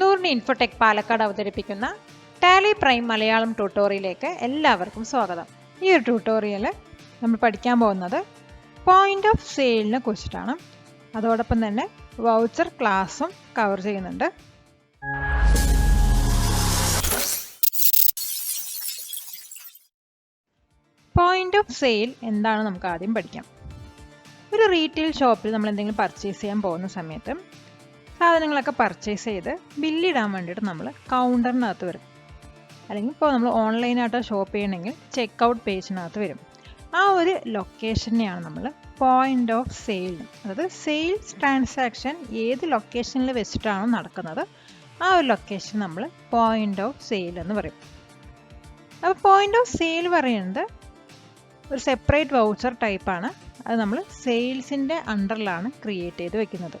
നൂറിന് ഇൻഫോടെക് പാലക്കാട് അവതരിപ്പിക്കുന്ന Tally prime Malayalam ട്യൂട്ടോറിയലിലേക്ക് എല്ലാവർക്കും സ്വാഗതം. ഈ ഒരു ട്യൂട്ടോറിയൽ നമ്മൾ പഠിക്കാൻ പോകുന്നത് പോയിന്റ് ഓഫ് സെയിലിനെ കുറിച്ചിട്ടാണ്. അതോടൊപ്പം തന്നെ വൗച്ചർ ക്ലാസ്സും കവർ ചെയ്യുന്നുണ്ട്. പോയിന്റ് ഓഫ് സെയിൽ എന്താണ് നമുക്ക് ആദ്യം പഠിക്കാം. ഒരു റീറ്റെയിൽ ഷോപ്പിൽ നമ്മൾ എന്തെങ്കിലും പർച്ചേസ് ചെയ്യാൻ പോകുന്ന സമയത്ത് സാധനങ്ങളൊക്കെ പർച്ചേസ് ചെയ്ത് ബില്ലിടാൻ വേണ്ടിയിട്ട് നമ്മൾ കൗണ്ടറിനകത്ത് വരും. അല്ലെങ്കിൽ ഇപ്പോൾ നമ്മൾ ഓൺലൈനായിട്ട് ഷോപ്പ് ചെയ്യണമെങ്കിൽ ചെക്ക് ഔട്ട് പേജിനകത്ത് വരും. ആ ഒരു ലൊക്കേഷനെയാണ് നമ്മൾ പോയിന്റ് ഓഫ് സെയിൽ, അതായത് സെയിൽസ് ട്രാൻസാക്ഷൻ ഏത് ലൊക്കേഷനിൽ വെച്ചിട്ടാണ് നടക്കുന്നത് ആ ഒരു ലൊക്കേഷൻ നമ്മൾ പോയിന്റ് ഓഫ് സെയിൽ എന്ന് പറയും. അപ്പോൾ പോയിന്റ് ഓഫ് സെയിൽ പറയുന്നത് ഒരു സെപ്പറേറ്റ് വൗച്ചർ ടൈപ്പാണ്. അത് നമ്മൾ സെയിൽസിൻ്റെ അണ്ടറിലാണ് ക്രിയേറ്റ് ചെയ്ത് വെക്കുന്നത്.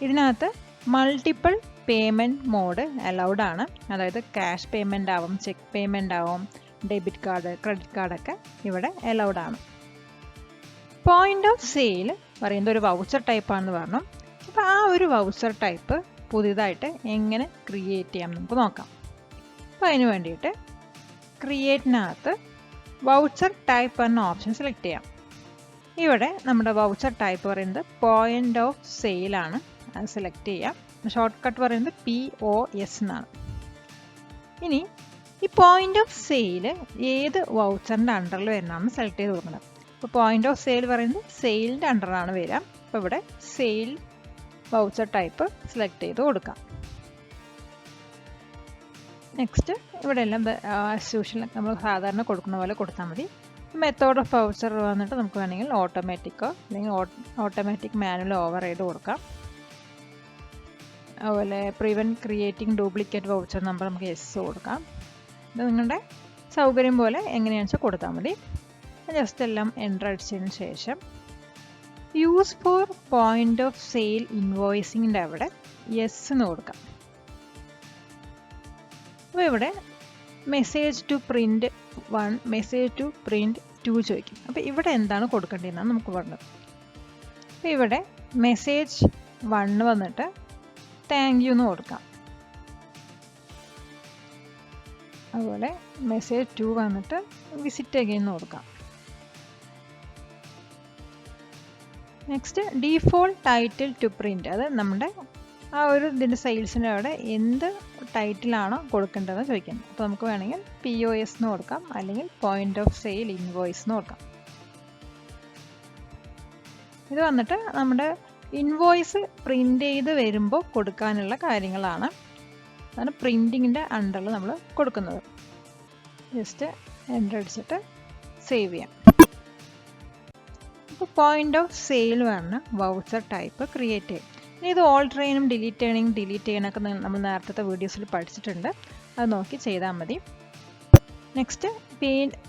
ഇതിനകത്ത് മൾട്ടിപ്പിൾ പേയ്മെൻറ്റ് മോഡ് അലൗഡ് ആണ്. അതായത് ക്യാഷ് പേയ്മെൻ്റ് ആവും, ചെക്ക് പേയ്മെൻ്റ് ആവും, ഡെബിറ്റ് കാർഡ്, ക്രെഡിറ്റ് കാർഡൊക്കെ ഇവിടെ അലൗഡ് ആണ്. പോയിന്റ് ഓഫ് സെയിൽ പറയുന്നത് ഒരു വൗച്ചർ ടൈപ്പാണെന്ന് പറഞ്ഞു. അപ്പോൾ ആ ഒരു വൗച്ചർ ടൈപ്പ് പുതിയതായിട്ട് എങ്ങനെ ക്രിയേറ്റ് ചെയ്യാം നമുക്ക് നോക്കാം. അപ്പോൾ അതിന് വേണ്ടിയിട്ട് ക്രിയേറ്റിനകത്ത് വൗച്ചർ ടൈപ്പ് എന്ന ഓപ്ഷൻ സെലക്ട് ചെയ്യാം. ഇവിടെ നമ്മുടെ വൗച്ചർ ടൈപ്പ് പറയുന്നത് പോയിന്റ് ഓഫ് സെയിലാണ്. അത് സെലക്ട് ചെയ്യാം. ഷോർട്ട് കട്ട് പറയുന്നത് POS എന്നാണ്. ഇനി ഈ പോയിന്റ് ഓഫ് സെയിൽ ഏത് വൗച്ചറിൻ്റെ അണ്ടറിൽ വരുന്നതാണ് സെലക്ട് ചെയ്ത് കൊടുക്കുന്നത്. ഇപ്പോൾ പോയിന്റ് ഓഫ് സെയിൽ പറയുന്നത് സെയിലിൻ്റെ അണ്ടറാണ് വരിക. അപ്പോൾ ഇവിടെ സെയിൽ വൗച്ചർ ടൈപ്പ് സെലക്ട് ചെയ്ത് കൊടുക്കാം. നെക്സ്റ്റ് ഇവിടെ എല്ലാം ആസ് യൂഷ്വൽ നമ്മൾ സാധാരണ കൊടുക്കുന്ന പോലെ കൊടുത്താൽ മതി. മെത്തേഡ് ഓഫ് വൗച്ചർ വന്നിട്ട് നമുക്ക് വേണമെങ്കിൽ ഓട്ടോമാറ്റിക്കോ അല്ലെങ്കിൽ ഓട്ടോമാറ്റിക് മാനുവൽ ഓവർ റൈഡ് കൊടുക്കാം. അതുപോലെ prevent creating duplicate voucher number നമുക്ക് യെസ് കൊടുക്കാം. ഇത് നിങ്ങളുടെ സൗകര്യം പോലെ എങ്ങനെയാണെന്ന് വെച്ചാൽ കൊടുത്താൽ മതി. ജസ്റ്റ് എല്ലാം എൻ്റർ അടിച്ചതിന് ശേഷം use for point of sale ഇൻവോയ്സിങ്ങിൻ്റെ അവിടെ യെസ് എന്ന് കൊടുക്കാം. അപ്പോൾ ഇവിടെ message to print 1, message to print 2 ചോദിക്കും. അപ്പോൾ ഇവിടെ എന്താണ് കൊടുക്കേണ്ടതെന്നാണ് നമുക്ക് പറഞ്ഞത്. അപ്പോൾ ഇവിടെ മെസ്സേജ് 1 വന്നിട്ട് താങ്ക് യു എന്ന് കൊടുക്കാം. അതുപോലെ മെസ്സേജ് 2 വന്നിട്ട് വിസിറ്റ് അഗെയിൻ എന്ന് കൊടുക്കാം. Next default title to print, അത് നമ്മുടെ ആ ഒരു ഇതിൻ്റെ സെയിൽസിൻ്റെ അവിടെ എന്ത് ടൈറ്റിലാണോ കൊടുക്കേണ്ടതെന്ന് ചോദിക്കുന്നത്. അപ്പോൾ നമുക്ക് വേണമെങ്കിൽ POS എന്ന് കൊടുക്കാം, അല്ലെങ്കിൽ പോയിന്റ് ഓഫ് സെയിൽ ഇൻവോയ്സ് എന്ന് കൊടുക്കാം. ഇത് വന്നിട്ട് നമ്മുടെ ഇൻവോയ്സ് പ്രിൻ്റ് ചെയ്ത് വരുമ്പോൾ കൊടുക്കാനുള്ള കാര്യങ്ങളാണ്. അതാണ് പ്രിൻറ്റിങ്ങിൻ്റെ അണ്ടറിൽ നമ്മൾ കൊടുക്കുന്നത്. ജസ്റ്റ് എൻ്റർ അടിച്ചിട്ട് സേവ് ചെയ്യാം. ഇപ്പോൾ പോയിന്റ് ഓഫ് സെയിൽ പറഞ്ഞ വൗച്ചർ ടൈപ്പ് ക്രിയേറ്റ് ചെയ്യും. ഇത് ഓൾട്ടർ ചെയ്യാനും ഡിലീറ്റ് ചെയ്യാനൊക്കെ നമ്മൾ നേരത്തെ വീഡിയോസിൽ പഠിച്ചിട്ടുണ്ട്. അത് നോക്കി ചെയ്താൽ മതി. നെക്സ്റ്റ്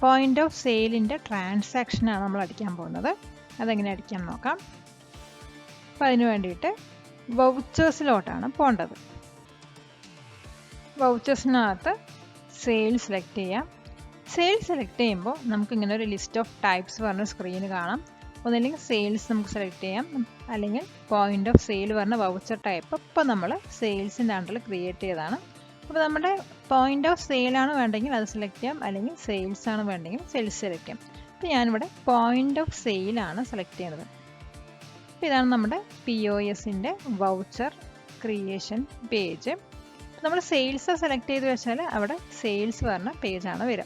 പോയിന്റ് ഓഫ് സെയിലിൻ്റെ ട്രാൻസാക്ഷനാണ് നമ്മൾ അടിക്കാൻ പോകുന്നത്. അതെങ്ങനെ അടിക്കാൻ നോക്കാം. അപ്പോൾ അതിന് വേണ്ടിയിട്ട് വൗച്ചേഴ്സിലോട്ടാണ് പോകേണ്ടത്. വൗച്ചേഴ്സിനകത്ത് സെയിൽ സെലക്ട് ചെയ്യാം. സെയിൽ സെലക്ട് ചെയ്യുമ്പോൾ നമുക്കിങ്ങനെ ഒരു ലിസ്റ്റ് ഓഫ് ടൈപ്സ് പറഞ്ഞ സ്ക്രീന് കാണാം. ഒന്നല്ലെങ്കിൽ സെയിൽസ് നമുക്ക് സെലക്ട് ചെയ്യാം, അല്ലെങ്കിൽ പോയിന്റ് ഓഫ് സെയിൽ പറഞ്ഞ വൗച്ചർ ടൈപ്പ് ഇപ്പോൾ നമ്മൾ സെയിൽസിൻ്റെ അണ്ടറിൽ ക്രിയേറ്റ് ചെയ്തതാണ്. അപ്പോൾ നമ്മുടെ പോയിന്റ് ഓഫ് സെയിലാണ് വേണ്ടെങ്കിൽ അത് സെലക്ട് ചെയ്യാം, അല്ലെങ്കിൽ സെയിൽസ് ആണ് വേണ്ടെങ്കിൽ സെയിൽസ് സെലക്ട് ചെയ്യാം. അപ്പോൾ ഞാനിവിടെ പോയിന്റ് ഓഫ് സെയിലാണ് സെലക്ട് ചെയ്യുന്നത്. അപ്പോൾ ഇതാണ് നമ്മുടെ POSൻ്റെ വൗച്ചർ ക്രിയേഷൻ പേജ്. നമ്മൾ സെയിൽസ് സെലക്ട് ചെയ്ത് വെച്ചാൽ അവിടെ സെയിൽസ് പറഞ്ഞ പേജാണ് വരിക.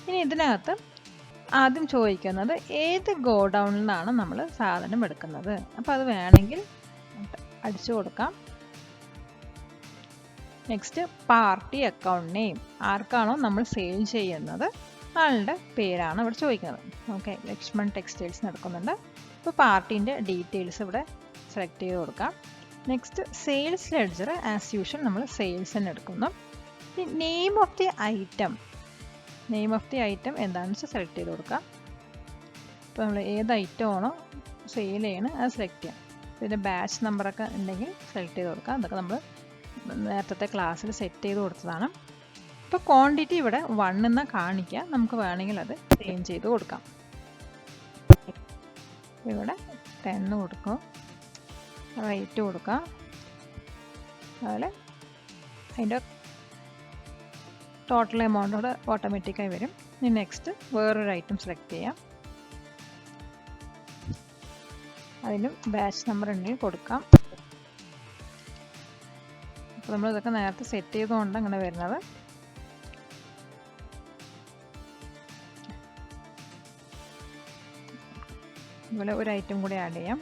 ഇനി ഇതിനകത്ത് ആദ്യം ചോദിക്കുന്നത് ഏത് ഗോഡൗണിൽ നിന്നാണ് നമ്മൾ സാധനം എടുക്കുന്നത്. അപ്പോൾ അത് വേണമെങ്കിൽ അടിച്ചു കൊടുക്കാം. നെക്സ്റ്റ് പാർട്ടി അക്കൗണ്ട് നെയിം, ആർക്കാണോ നമ്മൾ സെയിൽ ചെയ്യുന്നത് ആളുടെ പേരാണ് ഇവിടെ ചോദിക്കുന്നത്. ഓക്കെ, ലക്ഷ്മൺ ടെക്സ്റ്റൈൽസ് നടക്കുന്നുണ്ട്. ഇപ്പോൾ പാർട്ടീൻ്റെ ഡീറ്റെയിൽസ് ഇവിടെ സെലക്ട് ചെയ്ത് കൊടുക്കാം. Next sales ledger as usual നമ്മൾ സെയിൽസ് തന്നെ എടുക്കുന്നു. നെയിം ഓഫ് ദി ഐറ്റം എന്താണെന്ന് വെച്ചാൽ സെലക്ട് ചെയ്ത് കൊടുക്കാം. ഇപ്പോൾ നമ്മൾ ഏത് ഐറ്റം ആണോ സെയിൽ ചെയ്യണം അത് സെലക്ട് ചെയ്യാം. ഇതിൻ്റെ ബാച്ച് നമ്പറൊക്കെ ഉണ്ടെങ്കിൽ സെലക്ട് ചെയ്ത് കൊടുക്കാം. അതൊക്കെ നമ്മൾ നേരത്തെ ക്ലാസ്സിൽ സെറ്റ് ചെയ്ത് കൊടുത്തതാണ്. ഇപ്പോൾ ക്വാണ്ടിറ്റി ഇവിടെ 1 എന്ന് കാണിക്കുക. നമുക്ക് വേണമെങ്കിൽ അത് ചേഞ്ച് ചെയ്ത് കൊടുക്കാം. ഇവിടെ 10 കൊടുക്കും, റേറ്റ് കൊടുക്കാം. അതുപോലെ അതിൻ്റെ ടോട്ടൽ എമൗണ്ടോടെ ഓട്ടോമാറ്റിക്കായി വരും. ഇനി നെക്സ്റ്റ് വേറൊരു ഐറ്റം സെലക്ട് ചെയ്യാം. അതിനും ബാച്ച് നമ്പർ ഉണ്ടെങ്കിൽ കൊടുക്കാം. അപ്പോൾ നമ്മൾ ഇതൊക്കെ നേരത്തെ സെറ്റ് ചെയ്തുകൊണ്ട് അങ്ങനെ വരുന്നത്. അതുപോലെ ഒരു ഐറ്റം കൂടി ആഡ് ചെയ്യാം.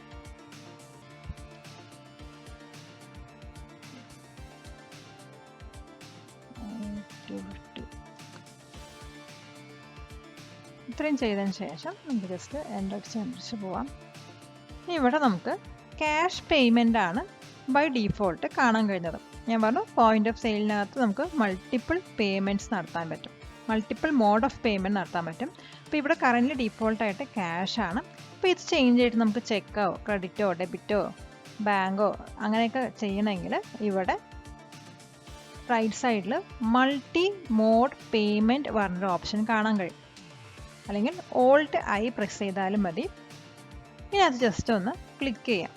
ഇത്രയും ചെയ്തതിന് ശേഷം നമുക്ക് ജസ്റ്റ് എൻ്റർ അടിച്ച് പോവാം. ഇനി ഇവിടെ നമുക്ക് ക്യാഷ് പേയ്മെൻ്റ് ആണ് ബൈ ഡീഫോൾട്ട് കാണാൻ കഴിഞ്ഞത്. ഞാൻ പറഞ്ഞു പോയിന്റ് ഓഫ് സെയിലിനകത്ത് നമുക്ക് മൾട്ടിപ്പിൾ പേയ്മെൻറ്റ്സ് നടത്താൻ പറ്റും, മൾട്ടിപ്പിൾ മോഡ് ഓഫ് പേയ്മെൻറ്റ് നടത്താൻ പറ്റും. അപ്പോൾ ഇവിടെ കറൻറ്റ്ലി ഡീഫോൾട്ടായിട്ട് ക്യാഷ് ആണ്. അപ്പോൾ ഇത് ചേഞ്ച് ചെയ്തിട്ട് നമുക്ക് ചെക്കോ ക്രെഡിറ്റോ ഡെബിറ്റോ ബാങ്കോ അങ്ങനെയൊക്കെ ചെയ്യണമെങ്കിൽ ഇവിടെ റൈറ്റ് സൈഡിൽ മൾട്ടി മോഡ് പേയ്മെൻറ്റ് പറഞ്ഞൊരു ഓപ്ഷൻ കാണാൻ കഴിയും. അല്ലെങ്കിൽ ഓൾട്ട് ഐ പ്രസ് ചെയ്താലും മതി. ഇനി അത് ജസ്റ്റ് ഒന്ന് ക്ലിക്ക് ചെയ്യാം.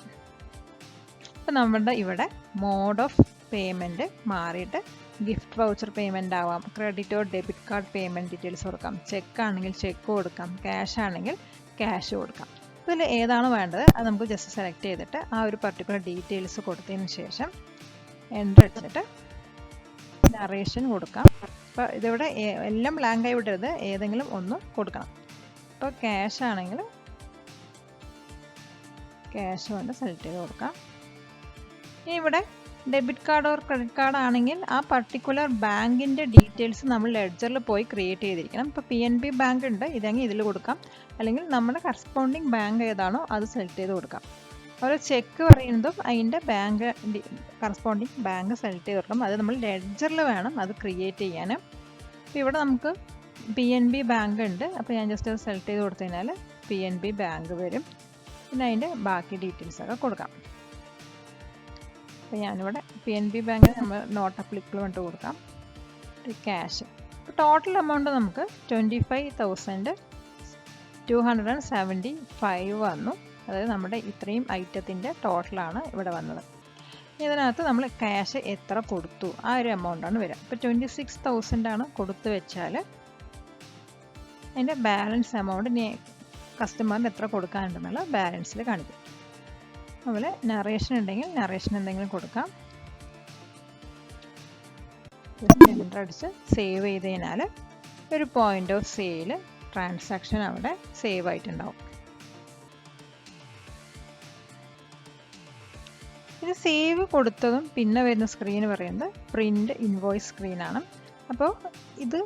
അപ്പോൾ നമ്മുടെ ഇവിടെ മോഡ് ഓഫ് പേയ്മെൻറ്റ് മാറിയിട്ട് ഗിഫ്റ്റ് വൗച്ചർ പേയ്മെൻ്റ് ആവാം, ക്രെഡിറ്റോ ഡെബിറ്റ് കാർഡ് പേയ്മെൻറ്റ് ഡീറ്റെയിൽസ് കൊടുക്കാം, ചെക്ക് ആണെങ്കിൽ ചെക്ക് കൊടുക്കാം, ക്യാഷ് ആണെങ്കിൽ ക്യാഷ് കൊടുക്കാം. ഇതിൽ ഏതാണ് വേണ്ടത് അത് നമുക്ക് ജസ്റ്റ് സെലക്ട് ചെയ്തിട്ട് ആ ഒരു പർട്ടിക്കുലർ ഡീറ്റെയിൽസ് കൊടുത്തതിന് ശേഷം എൻ്റർ അടിച്ചിട്ട് നറേഷൻ കൊടുക്കാം. അപ്പോൾ ഇതിവിടെ എല്ലാം ബ്ലാങ്ക് ആയി വിടരുത്, ഏതെങ്കിലും ഒന്ന് കൊടുക്കണം. ഇപ്പോൾ ക്യാഷ് ആണെങ്കിൽ ക്യാഷ് കൊണ്ട് സെലക്ട് ചെയ്ത് കൊടുക്കാം. ഇനി ഇവിടെ debit card or credit card ആണെങ്കിൽ ആ പർട്ടിക്കുലർ ബാങ്കിൻ്റെ ഡീറ്റെയിൽസ് നമ്മൾ ലെഡ്ജറിൽ പോയി ക്രിയേറ്റ് ചെയ്തിരിക്കണം. ഇപ്പോൾ PNB ബാങ്ക് ഉണ്ട്, ഇതെങ്കിൽ ഇതിൽ കൊടുക്കാം. അല്ലെങ്കിൽ നമ്മുടെ കറസ്പോണ്ടിങ് ബാങ്ക് ഏതാണോ അത് സെലക്ട് ചെയ്ത് കൊടുക്കാം. അതുപോലെ ചെക്ക് പറയുന്നതും അതിൻ്റെ ബാങ്ക് കറസ്പോണ്ടിങ് ബാങ്ക് സെലക്ട് ചെയ്ത് കൊടുക്കണം. അത് നമ്മൾ ലെഡ്ജറിൽ വേണം അത് ക്രിയേറ്റ് ചെയ്യാൻ. അപ്പോൾ ഇവിടെ നമുക്ക് PNB ബാങ്ക് ഉണ്ട്. അപ്പോൾ ഞാൻ ജസ്റ്റ് അത് സെലക്ട് ചെയ്ത് കൊടുത്തു കഴിഞ്ഞാൽ PNB ബാങ്ക് വരും. പിന്നെ അതിൻ്റെ ബാക്കി ഡീറ്റെയിൽസൊക്കെ കൊടുക്കാം. അപ്പോൾ ഞാനിവിടെ PNB ബാങ്ക് നമ്മൾ നോട്ട് അപ്ലിക്കബിൾ കൊണ്ട് കൊടുക്കാം. ക്യാഷ് ടോട്ടൽ എമൗണ്ട് നമുക്ക് 25,275 വന്നു. അതായത് നമ്മുടെ ഇത്രയും ഐറ്റത്തിൻ്റെ ടോട്ടലാണ് ഇവിടെ വന്നത്. ഇതിനകത്ത് നമ്മൾ ക്യാഷ് എത്ര കൊടുത്തു ആ ഒരു എമൗണ്ടാണ് വരിക. ഇപ്പോൾ 26,000 ആണ് കൊടുത്തു വെച്ചാൽ അതിൻ്റെ ബാലൻസ് എമൗണ്ട് ഇനി കസ്റ്റമറിന് എത്ര കൊടുക്കാനുണ്ടെന്നുള്ള ബാലൻസിൽ കാണിക്കും. അതുപോലെ നറേഷൻ ഉണ്ടെങ്കിൽ നറേഷൻ എന്തെങ്കിലും കൊടുക്കാം. എൻ്റർ അടിച്ച് സേവ് ചെയ്ത് കഴിഞ്ഞാൽ ഒരു പോയിന്റ് ഓഫ് സെയിൽ ട്രാൻസാക്ഷൻ അവിടെ സേവ് ആയിട്ടുണ്ടാവും. ഇത് സേവ് കൊടുത്തതും പിന്നെ വരുന്ന സ്ക്രീൻ പറയുന്നത് പ്രിൻ്റ് ഇൻവോയ്സ് സ്ക്രീനാണ്. അപ്പോൾ ഇത്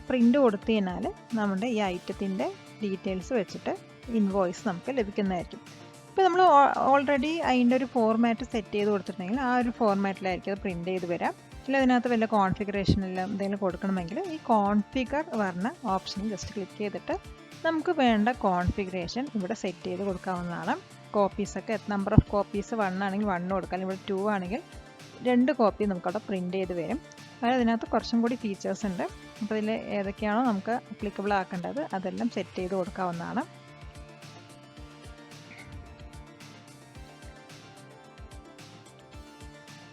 പ്രിൻ്റ് കൊടുത്തു കഴിഞ്ഞാൽ നമ്മുടെ ഈ ഐറ്റത്തിൻ്റെ ഡീറ്റെയിൽസ് വെച്ചിട്ട് ഇൻവോയ്സ് നമുക്ക് ലഭിക്കുന്നതായിരിക്കും. ഇപ്പോൾ നമ്മൾ ഓൾറെഡി അതിൻ്റെ ഒരു ഫോർമാറ്റ് സെറ്റ് ചെയ്ത് കൊടുത്തിട്ടുണ്ടെങ്കിൽ ആ ഒരു ഫോർമാറ്റിലായിരിക്കും അത് പ്രിൻ്റ് ചെയ്ത് വരാം. ഇല്ല അതിനകത്ത് വല്ല കോൺഫിഗറേഷനെല്ലാം എന്തെങ്കിലും കൊടുക്കണമെങ്കിൽ ഈ കോൺഫിഗർ പറഞ്ഞ ഓപ്ഷനിൽ ജസ്റ്റ് ക്ലിക്ക് ചെയ്തിട്ട് നമുക്ക് വേണ്ട കോൺഫിഗറേഷൻ ഇവിടെ സെറ്റ് ചെയ്ത് കൊടുക്കാവുന്നതാണ്. കോപ്പീസൊക്കെ നമ്പർ ഓഫ് കോപ്പീസ് 1 ആണെങ്കിൽ 1 കൊടുക്കാം, ഇവിടെ 2 ആണെങ്കിൽ 2 കോപ്പി നമുക്കവിടെ പ്രിൻ്റ് ചെയ്ത് വരും. അതായത് അതിനകത്ത് കുറച്ചും കൂടി ഫീച്ചേഴ്സ് ഉണ്ട്. അപ്പോൾ ഇതിൽ ഏതൊക്കെയാണോ നമുക്ക് അപ്ലിക്കബിൾ ആക്കേണ്ടത് അതെല്ലാം സെറ്റ് ചെയ്ത് കൊടുക്കാവുന്നതാണ്.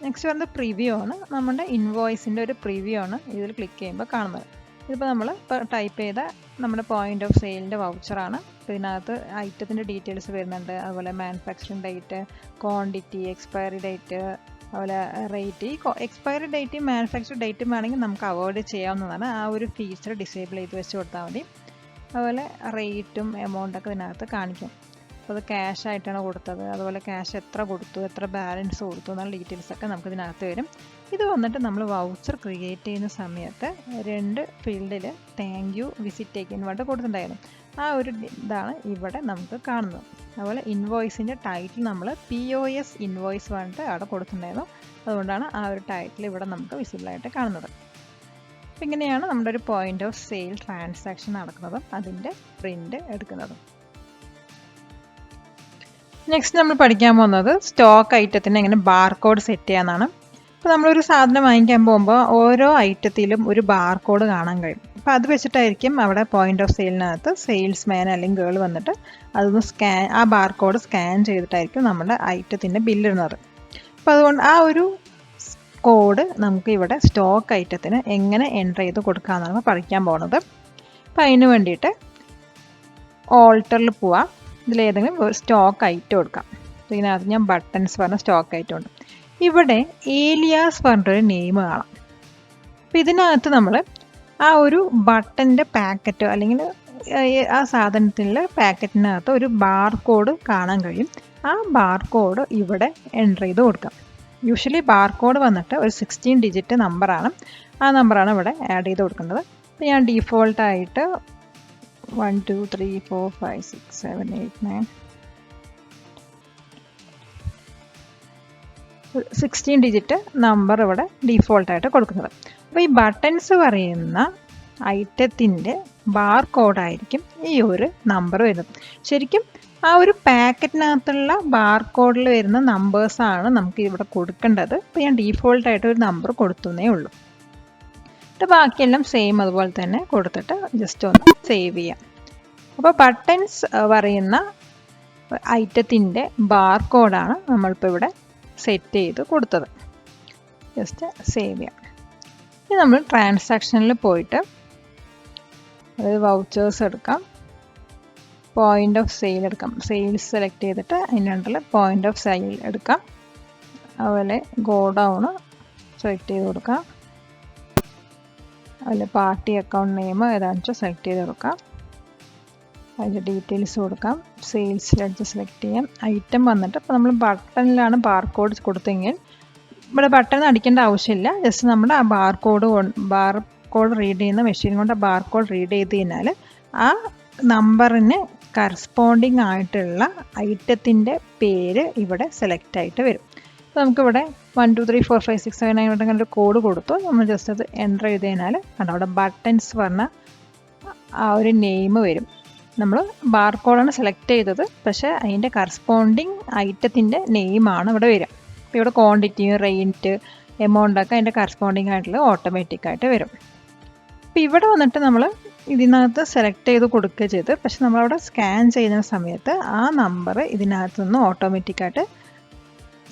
നെക്സ്റ്റ് വരുന്നത് പ്രിവ്യൂ ആണ്. നമ്മുടെ ഇൻവോയ്സിൻ്റെ ഒരു പ്രിവ്യൂ ആണ് ഇതിൽ ക്ലിക്ക് ചെയ്യുമ്പോൾ കാണുന്നത്. ഇതിപ്പോൾ നമ്മൾ ഇപ്പോൾ ടൈപ്പ് ചെയ്ത നമ്മുടെ പോയിന്റ് ഓഫ് സെയിലിൻ്റെ വൗച്ചറാണ്. അപ്പോൾ ഇതിനകത്ത് ഐറ്റത്തിൻ്റെ ഡീറ്റെയിൽസ് വരുന്നുണ്ട്. അതുപോലെ manufacturing date, quantity, expiry date, അതുപോലെ റേറ്റ്. ഈ എക്സ്പയറി ഡേറ്റും മാനുഫാക്ചർ ഡേറ്റും വേണമെങ്കിൽ നമുക്ക് അവോയ്ഡ് ചെയ്യാവുന്നതാണ്. ആ ഒരു ഫീച്ചർ ഡിസേബിൾ ചെയ്ത് വെച്ച് കൊടുത്താൽ മതി. അതുപോലെ റേറ്റും എമൗണ്ടൊക്കെ ഇതിനകത്ത് കാണിക്കും. അപ്പോൾ അത് ക്യാഷ് ആയിട്ടാണ് കൊടുത്തത്, അതുപോലെ ക്യാഷ് എത്ര കൊടുത്തു, എത്ര ബാലൻസ് കൊടുത്തു എന്നുള്ള ഡീറ്റെയിൽസൊക്കെ നമുക്ക് ഇതിനകത്ത് വരും. ഇത് വന്നിട്ട് നമ്മൾ വൗച്ചർ ക്രിയേറ്റ് ചെയ്യുന്ന സമയത്ത് 2 ഫീൽഡിൽ thank you visit take in വേണ്ടി കൊടുത്തിട്ടുണ്ടായിരുന്നു. ആ ഒരു ഇതാണ് ഇവിടെ നമുക്ക് കാണുന്നത്. അതുപോലെ ഇൻവോയ്സിൻ്റെ ടൈറ്റിൽ നമ്മൾ POS ഇൻവോയ്സ് വേണ്ടിയിട്ട് അവിടെ കൊടുത്തിട്ടുണ്ടായിരുന്നു. അതുകൊണ്ടാണ് ആ ഒരു ടൈറ്റിൽ ഇവിടെ നമുക്ക് വിസിബിളായിട്ട് കാണുന്നത്. അപ്പം ഇങ്ങനെയാണ് നമ്മുടെ ഒരു പോയിന്റ് ഓഫ് സെയിൽ ട്രാൻസാക്ഷൻ നടക്കുന്നതും അതിൻ്റെ പ്രിൻ്റ് എടുക്കുന്നതും. നെക്സ്റ്റ് നമ്മൾ പഠിക്കാൻ പോകുന്നത് സ്റ്റോക്ക് ഐറ്റത്തിന് എങ്ങനെ ബാർകോഡ് സെറ്റ് ചെയ്യാമെന്നാണ്. അപ്പോൾ നമ്മളൊരു സാധനം വാങ്ങിക്കാൻ പോകുമ്പോൾ ഓരോ ഐറ്റത്തിലും ഒരു ബാർകോഡ് കാണാൻ കഴിയും. അപ്പോൾ അത് വെച്ചിട്ടായിരിക്കും അവിടെ പോയിന്റ് ഓഫ് സെയിലിനകത്ത് സെയിൽസ്മാൻ അല്ലെങ്കിൽ ഗേൾ വന്നിട്ട് അതൊന്ന് ആ ബാർകോഡ് സ്കാൻ ചെയ്തിട്ടായിരിക്കും നമ്മുടെ ഐറ്റത്തിൻ്റെ ബില്ലിടുന്നത്. അപ്പോൾ അതുകൊണ്ട് ആ ഒരു കോഡ് നമുക്ക് ഇവിടെ സ്റ്റോക്ക് ഐറ്റത്തിന് എങ്ങനെ എൻ്റർ ചെയ്ത് കൊടുക്കാമെന്നാണ് പഠിക്കാൻ പോകുന്നത്. അപ്പോൾ അതിന് വേണ്ടിയിട്ട് ഓൾട്ടറിൽ പോവാം. ഇതിലേതെങ്കിലും ഒരു സ്റ്റോക്ക് ഐറ്റം കൊടുക്കാം. ഇതിനകത്ത് ഞാൻ ബട്ടൺസ് പറഞ്ഞ സ്റ്റോക്ക് ഐറ്റം ഉണ്ട്. ഇവിടെ ഏലിയാസ് പറഞ്ഞിട്ടൊരു നെയിം കാണാം. അപ്പോൾ ഇതിനകത്ത് നമ്മൾ ആ ഒരു ബട്ടൻ്റെ പാക്കറ്റ് അല്ലെങ്കിൽ ആ സാധനത്തിൻ്റെ പാക്കറ്റിനകത്ത് ഒരു ബാർ കോഡ് കാണാൻ കഴിയും. ആ ബാർ കോഡ് ഇവിടെ എൻ്റർ ചെയ്ത് കൊടുക്കാം. യൂഷ്വലി ബാർ കോഡ് വന്നിട്ട് ഒരു 16 ഡിജിറ്റ് നമ്പറാണ്. ആ നമ്പറാണ് ഇവിടെ ആഡ് ചെയ്ത് കൊടുക്കേണ്ടത്. അപ്പോൾ ഞാൻ ഡീഫോൾട്ടായിട്ട് 1 2 3 4 5 6 7 8 9 16 ഡിജിറ്റ് നമ്പർ ഇവിടെ ഡീഫോൾട്ടായിട്ട് കൊടുക്കുന്നത്. അപ്പോൾ ഈ ബട്ടൺസ് പറയുന്ന ഐറ്റത്തിൻ്റെ ബാർ കോഡായിരിക്കും ഈ ഒരു നമ്പർ വരുന്നത്. ശരിക്കും ആ ഒരു പാക്കറ്റിനകത്തുള്ള ബാർ കോഡിൽ വരുന്ന നമ്പേഴ്സാണ് നമുക്ക് ഇവിടെ കൊടുക്കേണ്ടത്. അപ്പോൾ ഞാൻ ഡീഫോൾട്ടായിട്ട് ഒരു നമ്പർ കൊടുത്തേ ഉള്ളൂ. എന്നിട്ട് ബാക്കിയെല്ലാം സെയിം അതുപോലെ തന്നെ കൊടുത്തിട്ട് ജസ്റ്റ് ഒന്ന് സേവ് ചെയ്യാം. അപ്പോൾ ബട്ടൺസ് പറയുന്ന ഐറ്റത്തിൻ്റെ ബാർ കോഡാണ് നമ്മളിപ്പോൾ ഇവിടെ സെറ്റ് ചെയ്ത് കൊടുത്തത്. ജസ്റ്റ് സേവ് ചെയ്യാം. ഇനി നമ്മൾ ട്രാൻസാക്ഷനിൽ പോയിട്ട് അതായത് വൗച്ചേഴ്സ് എടുക്കാം, പോയിൻ്റ് ഓഫ് സെയിൽ എടുക്കാം. സെയിൽസ് സെലക്ട് ചെയ്തിട്ട് അതിൻ്റെ അണ്ടറിൽ പോയിൻ്റ് ഓഫ് സെയിൽ എടുക്കാം. അതുപോലെ ഗോഡൗൺ സെലക്ട് ചെയ്ത് കൊടുക്കാം. അതുപോലെ പാർട്ടി അക്കൗണ്ട് നെയിം ഏതാണെന്ന് വെച്ചാൽ സെലക്ട് ചെയ്ത് കൊടുക്കാം. അതിൻ്റെ ഡീറ്റെയിൽസ് കൊടുക്കാം. സെയിൽസ് ലെഡ്ജർ സെലക്ട് ചെയ്യാം. ഐറ്റം വന്നിട്ട് ഇപ്പോൾ നമ്മൾ ബട്ടണിലാണ് ബാർ കോഡ് കൊടുത്തെങ്കിൽ ഇവിടെ ബട്ടൺ അടിക്കേണ്ട ആവശ്യമില്ല. ജസ്റ്റ് നമ്മുടെ ആ ബാർ കോഡ് റീഡ് ചെയ്യുന്ന മെഷീൻ കൊണ്ട് ആ ബാർ കോഡ് റീഡ് ചെയ്ത് കഴിഞ്ഞാൽ ആ നമ്പറിന് കറസ്പോണ്ടിങ് ആയിട്ടുള്ള ഐറ്റത്തിൻ്റെ പേര് ഇവിടെ സെലക്ട് ആയിട്ട് വരും. അപ്പോൾ നമുക്കിവിടെ 1 2 3 4 5 6 7 9 അങ്ങനെ ഒരു കോഡ് കൊടുത്തു. നമ്മൾ ജസ്റ്റ് അത് എൻ്റർ ചെയ്ത് കഴിഞ്ഞാൽ കണ്ടോ അവിടെ ബട്ടൺസ് പറഞ്ഞ ആ ഒരു നെയിം വരും. നമ്മൾ ബാർ കോഡാണ് സെലക്ട് ചെയ്തത്, പക്ഷേ അതിൻ്റെ കറസ്പോണ്ടിങ് ഐറ്റത്തിൻ്റെ നെയിമാണ് ഇവിടെ വരിക. അപ്പോൾ ഇവിടെ ക്വാണ്ടിറ്റി, റേറ്റ്, എമൗണ്ടൊക്കെ അതിൻ്റെ കറസ്പോണ്ടിങ് ആയിട്ടുള്ള ഓട്ടോമാറ്റിക്കായിട്ട് വരും. അപ്പോൾ ഇവിടെ വന്നിട്ട് നമ്മൾ ഇതിനകത്ത് സെലക്ട് ചെയ്ത് കൊടുക്കുക ചെയ്ത്, പക്ഷെ നമ്മളവിടെ സ്കാൻ ചെയ്യുന്ന സമയത്ത് ആ നമ്പർ ഇതിനകത്ത് നിന്ന് ഓട്ടോമാറ്റിക്കായിട്ട്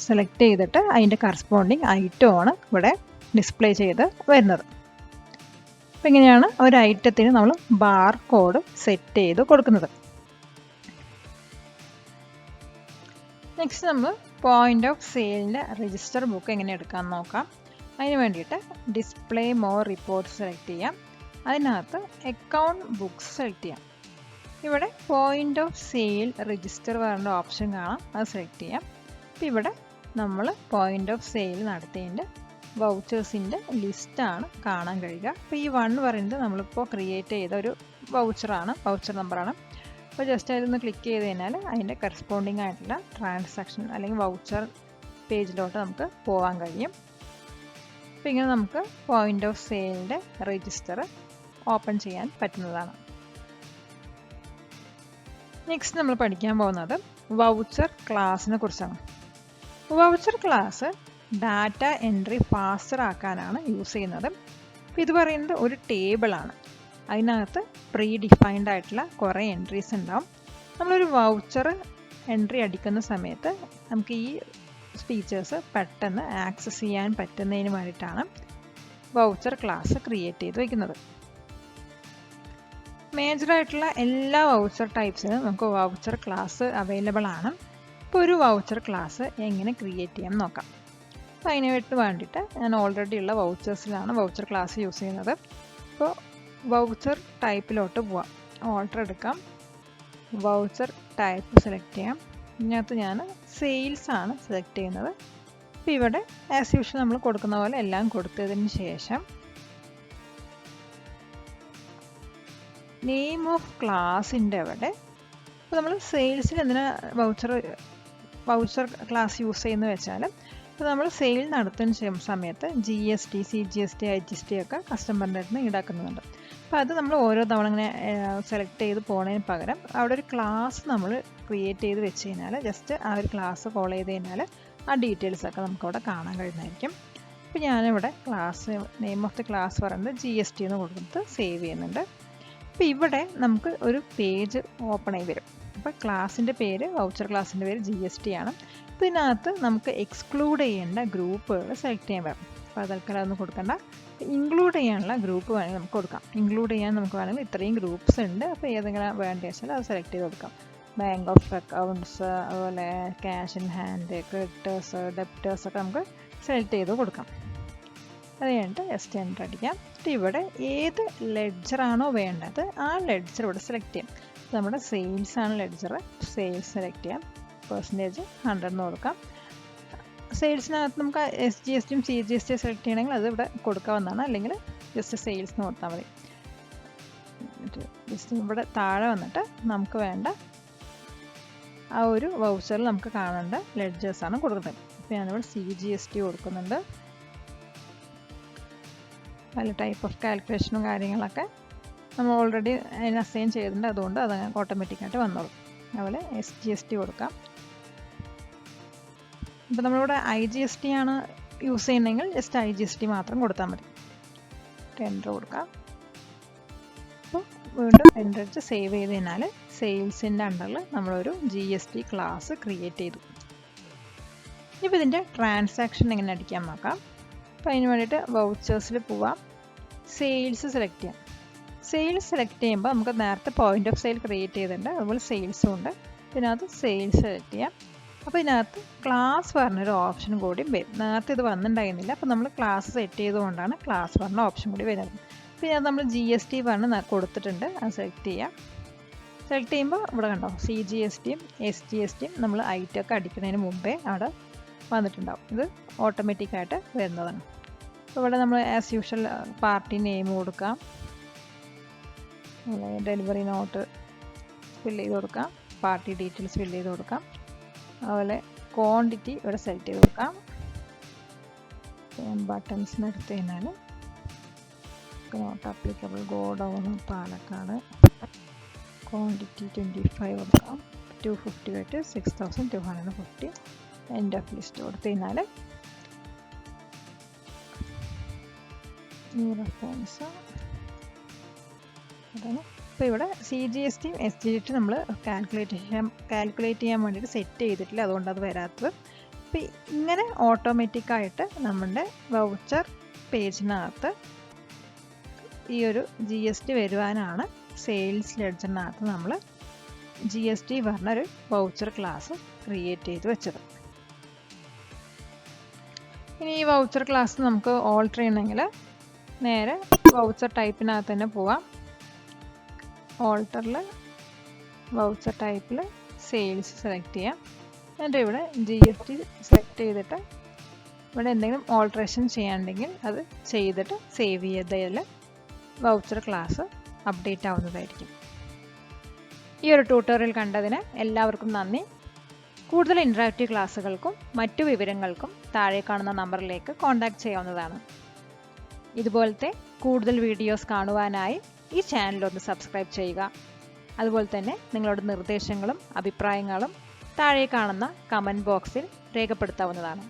സെലക്ട് ചെയ്തിട്ട് അതിൻ്റെ കറസ്പോണ്ടിങ് ഐറ്റമാണ് ഇവിടെ ഡിസ്പ്ലേ ചെയ്ത് വരുന്നത്. അപ്പോൾ ഇങ്ങനെയാണ് ഒരു ഐറ്റത്തിന് നമ്മൾ ബാർ കോഡ് സെറ്റ് ചെയ്ത് കൊടുക്കുന്നത്. നെക്സ്റ്റ് നമ്മൾ പോയിൻ്റ് ഓഫ് സെയിലിൻ്റെ രജിസ്റ്റർ ബുക്ക് എങ്ങനെ എടുക്കാമെന്ന് നോക്കാം. അതിന് വേണ്ടിയിട്ട് ഡിസ്പ്ലേ മോർ റിപ്പോർട്ട് സെലക്ട് ചെയ്യാം. അതിനകത്ത് അക്കൗണ്ട് ബുക്സ് സെലക്ട് ചെയ്യാം. ഇവിടെ പോയിൻ്റ് ഓഫ് സെയിൽ രജിസ്റ്റർ പറഞ്ഞ ഓപ്ഷൻ കാണാം, അത് സെലക്ട് ചെയ്യാം. അപ്പോൾ ഇവിടെ നമ്മൾ പോയിൻ്റ് ഓഫ് സെയിൽ നടത്തിയതിൻ്റെ വൗച്ചേഴ്സിൻ്റെ ലിസ്റ്റാണ് കാണാൻ കഴിയുക. അപ്പോൾ ഈ 1 പറയുന്നത് നമ്മളിപ്പോൾ ക്രിയേറ്റ് ചെയ്ത ഒരു വൗച്ചറാണ്, വൗച്ചർ നമ്പറാണ്. അപ്പോൾ ജസ്റ്റ് അതിലൊന്ന് ക്ലിക്ക് ചെയ്ത് കഴിഞ്ഞാൽ അതിൻ്റെ കറസ്പോണ്ടിങ് ആയിട്ടുള്ള ട്രാൻസാക്ഷൻ അല്ലെങ്കിൽ വൗച്ചർ പേജിലോട്ട് നമുക്ക് പോകാൻ കഴിയും. അപ്പോൾ ഇങ്ങനെ നമുക്ക് പോയിൻ്റ് ഓഫ് സെയിലിൻ്റെ രജിസ്റ്റർ ഓപ്പൺ ചെയ്യാൻ പറ്റുന്നതാണ്. നെക്സ്റ്റ് നമ്മൾ പഠിക്കാൻ പോകുന്നത് വൗച്ചർ ക്ലാസ്സിനെ കുറിച്ചാണ്. Voucher class data entry faster ആക്കാനാണ് യൂസ് ചെയ്യുന്നത്. അപ്പോൾ ഇത് പറയുന്നത് ഒരു ടേബിളാണ്. അതിനകത്ത് പ്രീ ഡിഫൈൻഡ് ആയിട്ടുള്ള കുറേ എൻട്രീസ് ഉണ്ടാവും. നമ്മളൊരു വൗച്ചർ എൻട്രി അടിക്കുന്ന സമയത്ത് നമുക്ക് ഈ ഫീച്ചേഴ്സ് പെട്ടെന്ന് ആക്സസ് ചെയ്യാൻ പറ്റുന്നതിന് വേണ്ടിയിട്ടാണ് വൗച്ചർ ക്ലാസ് ക്രിയേറ്റ് ചെയ്ത് വയ്ക്കുന്നത്. മേജറായിട്ടുള്ള എല്ലാ വൗച്ചർ ടൈപ്സിനും നമുക്ക് വൗച്ചർ ക്ലാസ് അവൈലബിൾ ആണ്. ഇപ്പോൾ ഒരു വൗച്ചർ ക്ലാസ് എങ്ങനെ ക്രിയേറ്റ് ചെയ്യാം നോക്കാം. അപ്പോൾ അതിനായിട്ട് വേണ്ടിയിട്ട് ഞാൻ ഓൾറെഡി ഉള്ള വൗച്ചേഴ്സിലാണ് വൗച്ചർ ക്ലാസ് യൂസ് ചെയ്യുന്നത്. അപ്പോൾ വൗച്ചർ ടൈപ്പിലോട്ട് പോവാം. ഓൾട്ടർ എടുക്കാം, വൗച്ചർ ടൈപ്പ് സെലക്ട് ചെയ്യാം. ഇതിനകത്ത് ഞാൻ സെയിൽസ് ആണ് സെലക്ട് ചെയ്യുന്നത്. അപ്പോൾ ഇവിടെ ആസ് യൂഷ്വൽ നമ്മൾ കൊടുക്കുന്ന പോലെ എല്ലാം കൊടുത്തതിന് ശേഷം നെയിം ഓഫ് ക്ലാസിൻ്റെ അവിടെ ഇപ്പോൾ നമ്മൾ സെയിൽസിൽ എന്തിനാ വൗച്ചർ ക്ലാസ് യൂസ് ചെയ്യുന്നത് വെച്ചാൽ ഇപ്പോൾ നമ്മൾ സെയിൽ നടത്തുന്ന സമയത്ത് GST, CGST, IGST ഒക്കെ കസ്റ്റമറിൻ്റെ അടുത്ത് നിന്ന് ഈടാക്കുന്നുണ്ട്. അപ്പോൾ അത് നമ്മൾ ഓരോ തവണ ഇങ്ങനെ സെലക്ട് ചെയ്ത് പോകുന്നതിന് പകരം അവിടെ ഒരു ക്ലാസ് നമ്മൾ ക്രിയേറ്റ് ചെയ്ത് വെച്ച് കഴിഞ്ഞാൽ ജസ്റ്റ് ആ ഒരു ക്ലാസ് ഫോളോ ചെയ്ത് കഴിഞ്ഞാൽ ആ ഡീറ്റെയിൽസൊക്കെ നമുക്കവിടെ കാണാൻ കഴിയുന്നതായിരിക്കും. അപ്പോൾ ഞാനിവിടെ class name of the class പറയുന്നത് GST എന്ന് കൊടുത്ത് സേവ് ചെയ്യുന്നുണ്ട്. അപ്പോൾ ഇവിടെ നമുക്ക് ഒരു പേജ് ഓപ്പൺ ആയി വരും. അപ്പോൾ ക്ലാസ്സിൻ്റെ പേര് വൗച്ചർ ക്ലാസ്സിൻ്റെ പേര് GST ആണ്. അപ്പോൾ ഇതിനകത്ത് നമുക്ക് എക്സ്ക്ലൂഡ് ചെയ്യേണ്ട ഗ്രൂപ്പുകൾ സെലക്ട് ചെയ്യാൻ പറ്റും. അപ്പോൾ തൽക്കാലം അതൊന്നും കൊടുക്കണ്ട. ഇൻക്ലൂഡ് ചെയ്യാനുള്ള ഗ്രൂപ്പ് വേണമെങ്കിൽ നമുക്ക് കൊടുക്കാം. ഇൻക്ലൂഡ് ചെയ്യാൻ നമുക്ക് വേണമെങ്കിൽ ഇത്രയും ഗ്രൂപ്പ്സ് ഉണ്ട്. അപ്പോൾ ഏതെങ്കിലും വേണ്ടി വെച്ചാൽ അത് സെലക്ട് ചെയ്ത് കൊടുക്കാം. ബാങ്ക് ഓഫ് അക്കൗണ്ട്സ്, അതുപോലെ cash in hand, creditors, debtors ഒക്കെ നമുക്ക് സെലക്ട് ചെയ്ത് കൊടുക്കാം. അത് കഴിഞ്ഞിട്ട് ജസ്റ്റ് എൻ്റർ അടിക്കാം. ഇവിടെ ഏത് ലെഡ്ജറാണോ വേണ്ടത് ആ ലെഡ്ജർ ഇവിടെ സെലക്ട് ചെയ്യാം. നമ്മുടെ സെയിൽസ് ആണ് ലെഡ്ജർ. സെയിൽസ് സെലക്ട് ചെയ്യാം. പെർസെൻറ്റേജ് 100 എന്ന് കൊടുക്കാം. സെയിൽസിനകത്ത് നമുക്ക് SGST യും CGST സെലക്ട് ചെയ്യണമെങ്കിൽ അത് ഇവിടെ കൊടുക്കാവുന്നതാണ്. അല്ലെങ്കിൽ ജസ്റ്റ് സെയിൽസ് എന്ന് കൊടുത്താൽ മതി. ജസ്റ്റ് ഇവിടെ താഴെ വന്നിട്ട് നമുക്ക് വേണ്ട ആ ഒരു വൗച്ചറിൽ നമുക്ക് കാണേണ്ട ലെഡ്ജേഴ്സാണ് കൊടുക്കുന്നത്. അപ്പോൾ ഞാനിവിടെ CGST കൊടുക്കുന്നുണ്ട്. പല ടൈപ്പ് ഓഫ് കാൽക്കുലേഷനും കാര്യങ്ങളൊക്കെ നമ്മൾ ഓൾറെഡി അതിന് അസൈൻ ചെയ്തിട്ടുണ്ട്. അതുകൊണ്ട് അത് ഓട്ടോമാറ്റിക്കായിട്ട് വന്നോളും. അതുപോലെ SGST കൊടുക്കാം. ഇപ്പോൾ നമ്മളിവിടെ IGST ആണ് യൂസ് ചെയ്യുന്നതെങ്കിൽ ജസ്റ്റ് IGST മാത്രം കൊടുത്താൽ മതി. എൻ്റർ കൊടുക്കാം. അപ്പോൾ വീണ്ടും എൻ്റർ അടിച്ച് സേവ് ചെയ്ത് കഴിഞ്ഞാൽ സെയിൽസിൻ്റെ അണ്ടറിൽ നമ്മളൊരു GST ക്ലാസ് ക്രിയേറ്റ് ചെയ്തു. ഇപ്പോൾ ഇതിൻ്റെ ട്രാൻസാക്ഷൻ എങ്ങനെ അടിക്കാൻ നോക്കാം. അപ്പോൾ അതിന് വേണ്ടിയിട്ട് വൗച്ചേഴ്സിൽ പോവാം. സെയിൽസ് സെലക്ട് ചെയ്യാം. സെയിൽസ് സെലക്ട് ചെയ്യുമ്പോൾ നമുക്ക് നേരത്തെ പോയിന്റ് ഓഫ് സെയിൽ ക്രിയേറ്റ് ചെയ്തിട്ടുണ്ട്. അതുപോലെ സെയിൽസും ഉണ്ട്. ഇതിനകത്ത് സെയിൽസ് സെലക്ട് ചെയ്യാം. അപ്പോൾ ഇതിനകത്ത് ക്ലാസ് പറഞ്ഞൊരു ഓപ്ഷൻ കൂടി വരും. നേരത്തെ ഇത് വന്നിട്ടുണ്ടായിരുന്നില്ല. അപ്പോൾ നമ്മൾ ക്ലാസ് സെറ്റ് ചെയ്തുകൊണ്ടാണ് ക്ലാസ് പറഞ്ഞ ഓപ്ഷൻ കൂടി വരുന്നത്. പിന്നെ അത് നമ്മൾ GST പറഞ്ഞ് കൊടുത്തിട്ടുണ്ട്. അത് സെലക്ട് ചെയ്യാം. സെലക്ട് ചെയ്യുമ്പോൾ ഇവിടെ കണ്ടോ CGST യും SGST യും നമ്മൾ ഐറ്റമൊക്കെ അടിക്കുന്നതിന് മുമ്പേ അവിടെ വന്നിട്ടുണ്ടാവും. ഇത് ഓട്ടോമാറ്റിക്കായിട്ട് വരുന്നതാണ്. അപ്പോൾ ഇവിടെ നമ്മൾ ആസ് യൂഷ്വൽ പാർട്ടി നെയിം കൊടുക്കാം. ഡെലിവറി നോട്ട് ഫില്ല് ചെയ്ത് കൊടുക്കാം. പാർട്ടി ഡീറ്റെയിൽസ് ഫില്ല് ചെയ്ത് കൊടുക്കാം. അതുപോലെ ക്വാണ്ടിറ്റി ഇവിടെ സെലക്ട് ചെയ്ത് കൊടുക്കാം. ബട്ടൺസിന് എടുത്ത് കഴിഞ്ഞാൽ not applicable godown Palakkad, quantity 25 കൊടുക്കാം. 250 ആയിട്ട് 6250. എൻഡ് ഓഫ് ലിസ്റ്റ് കൊടുത്തു കഴിഞ്ഞാൽ റെഫറൻസ് അതാണ്. അപ്പോൾ ഇവിടെ CGST യും SGST നമ്മൾ കാൽക്കുലേറ്റ് ചെയ്യാൻ വേണ്ടിയിട്ട് സെറ്റ് ചെയ്തിട്ടില്ല. അതുകൊണ്ട് അത് വരാത്തത്. അപ്പോൾ ഇങ്ങനെ ഓട്ടോമാറ്റിക്കായിട്ട് നമ്മുടെ വൗച്ചർ പേജിനകത്ത് ഈ ഒരു GST വരുവാനാണ് സെയിൽസ് ലെഡ്ജറിനകത്ത് നമ്മൾ GST പറഞ്ഞൊരു വൗച്ചർ ക്ലാസ് ക്രിയേറ്റ് ചെയ്ത് വെച്ചത്. ഇനി ഈ വൗച്ചർ ക്ലാസ് നമുക്ക് ഓൾട്ടർ ചെയ്യണമെങ്കിൽ നേരെ വൗച്ചർ ടൈപ്പിനകത്ത് തന്നെ പോവാം. ഓൾട്ടറിൽ വൗച്ചർ ടൈപ്പിൽ സെയിൽസ് സെലക്ട് ചെയ്യാം. എന്നിട്ട് ഇവിടെ GST സെലക്ട് ചെയ്തിട്ട് ഇവിടെ എന്തെങ്കിലും ഓൾട്ടറേഷൻ ചെയ്യാനുണ്ടെങ്കിൽ അത് ചെയ്തിട്ട് സേവ് ചെയ്തതിൽ വൗച്ചർ ക്ലാസ് അപ്ഡേറ്റ് ആവുന്നതായിരിക്കും. ഈ ഒരു ട്യൂട്ടോറിയൽ കണ്ടതിന് എല്ലാവർക്കും നന്ദി. കൂടുതൽ ഇൻറ്ററാക്റ്റീവ് ക്ലാസ്സുകൾക്കും മറ്റു വിവരങ്ങൾക്കും താഴെ കാണുന്ന നമ്പറിലേക്ക് കോൺടാക്റ്റ് ചെയ്യാവുന്നതാണ്. ഇതുപോലത്തെ കൂടുതൽ വീഡിയോസ് കാണുവാനായി ഈ ചാനൽ ഒന്ന് സബ്സ്ക്രൈബ് ചെയ്യുക. അതുപോലെ തന്നെ നിങ്ങളുടെ നിർദ്ദേശങ്ങളും അഭിപ്രായങ്ങളും താഴെ കാണുന്ന കമൻറ്റ് ബോക്സിൽ രേഖപ്പെടുത്താവുന്നതാണ്.